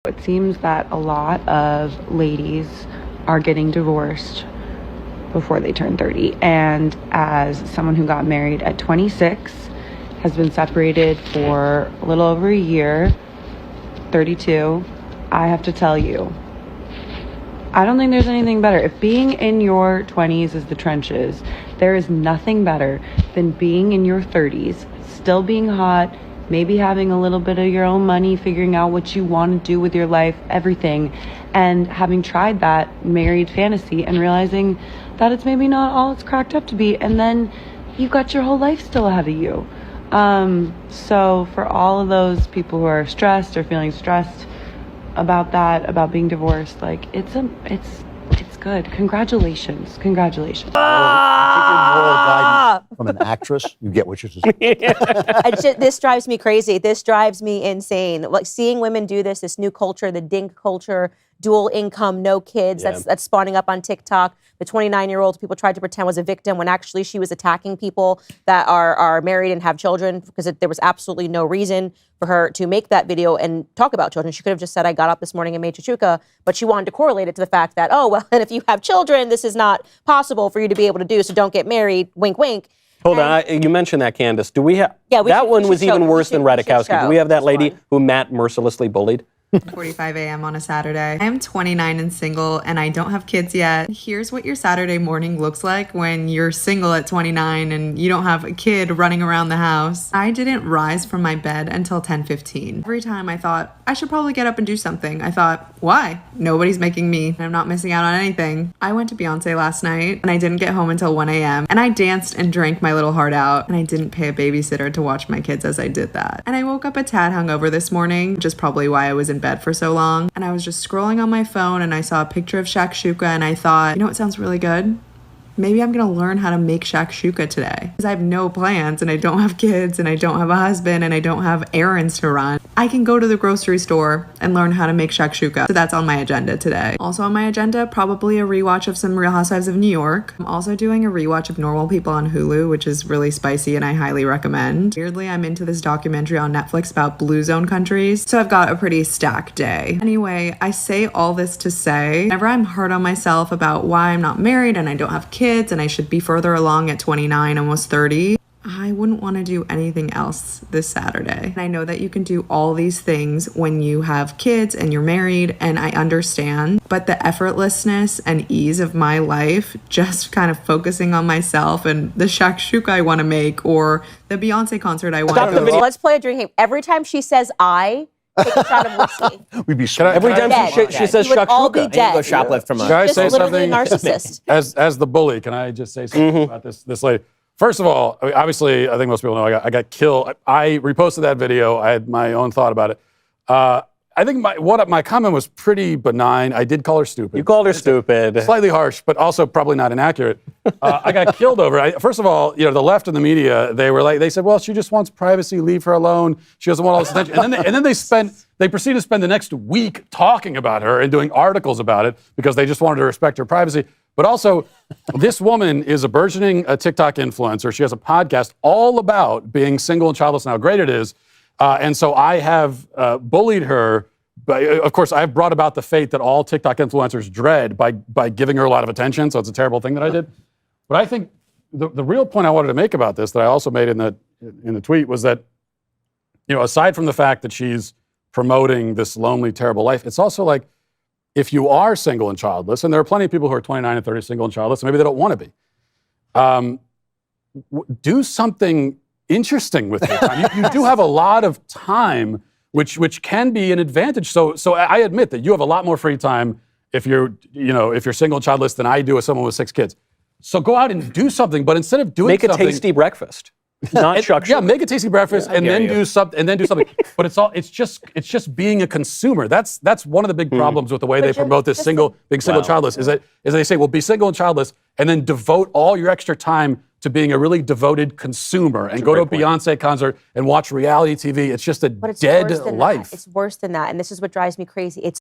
It seems that a lot of ladies are getting divorced before they turn 30. And as someone who got married at 26, has been separated for a little over a year, 32, I have to tell you, I don't think there's anything better. If being in your 20s is the trenches, there is nothing better than being in your 30s, still being hot, maybe having a little bit of your own money, figuring out what you want to do with your life, everything, and having tried that married fantasy and realizing that it's maybe not all it's cracked up to be, and then you've got your whole life still ahead of you. So for all of those people who are stressed or feeling stressed about that, about being divorced, like it's good. Congratulations. Take your moral guidance from an actress, you get what you're saying. This drives me crazy. This drives me insane. Like seeing women do this new culture, the dink culture, dual income, no kids, that's spawning up on TikTok. The 29-year-old people tried to pretend was a victim when actually she was attacking people that are married and have children, because there was absolutely no reason for her to make that video and talk about children. She could have just said, I got up this morning and made chouchouka, but she wanted to correlate it to the fact that, oh, well, and if you have children, this is not possible for you to be able to do, so don't get married, wink, wink. Hold on, you mentioned that, Candace. Do we have, that one was even worse than Radikowski. Do we have that lady who Matt mercilessly bullied? 4:45 a.m. on a Saturday. I'm 29 and single, and I don't have kids yet. Here's what your Saturday morning looks like when you're single at 29 and you don't have a kid running around the house. I didn't rise from my bed until 10:15. Every time I thought, I should probably get up and do something. I thought, why? Nobody's making me. I'm not missing out on anything. I went to Beyonce last night, and I didn't get home until 1 a.m. And I danced and drank my little heart out, and I didn't pay a babysitter to watch my kids as I did that. And I woke up a tad hungover this morning, which is probably why I was in bed for so long. And I was just scrolling on my phone, and I saw a picture of shakshuka, and I thought, you know what sounds really good? Maybe I'm gonna learn how to make shakshuka today. Because I have no plans, and I don't have kids, and I don't have a husband, and I don't have errands to run. I can go to the grocery store and learn how to make shakshuka. So that's on my agenda today. Also on my agenda, probably a rewatch of some Real Housewives of New York. I'm also doing a rewatch of Normal People on Hulu, which is really spicy and I highly recommend. Weirdly, I'm into this documentary on Netflix about blue zone countries. So I've got a pretty stacked day. Anyway, I say all this to say, whenever I'm hard on myself about why I'm not married and I don't have kids, and I should be further along at 29, almost 30, I wouldn't want to do anything else this Saturday. And I know that you can do all these things when you have kids and you're married, and I understand, but the effortlessness and ease of my life, just kind of focusing on myself and the shakshuka I want to make, or the Beyonce concert I want to go to. Let's play a drinking game. Every time she says take a shot of whiskey. We'd be every time she says shakshuka. All be dead. Go shoplift from us. Can I say literally something? A narcissist. As the bully, can I just say something about this lady? First of all, I mean, obviously, I think most people know I got killed. I reposted that video. I had my own thought about it. I think my comment was pretty benign. I did call her stupid. You called her stupid. Slightly harsh, but also probably not inaccurate. I got killed over it. First of all, the left and the media, they said, well, she just wants privacy, leave her alone. She doesn't want all this attention. And then they proceeded to spend the next week talking about her and doing articles about it because they just wanted to respect her privacy. But also, this woman is a burgeoning TikTok influencer. She has a podcast all about being single and childless and how great it is. And so I have bullied her. But of course, I've brought about the fate that all TikTok influencers dread by giving her a lot of attention. So it's a terrible thing that I did. But I think the real point I wanted to make about this that I also made in the tweet was that, aside from the fact that she's promoting this lonely, terrible life, it's also like, if you are single and childless, and there are plenty of people who are 29 and 30 single and childless, and maybe they don't want to be, do something interesting with your time. You do have a lot of time, which can be an advantage. So I admit that you have a lot more free time if you're single and childless than I do as someone with 6 kids. So go out and do something, but instead of doing something, make a tasty breakfast. Not shakshuka. Yeah, make a tasty breakfast and then do something. But it's just being a consumer. That's one of the big problems with the way they promote this being single childless is that they say, well, be single and childless and then devote all your extra time to being a really devoted consumer and go to a Beyonce concert and watch reality TV. It's just a dead life. It's worse than that. And this is what drives me crazy. It's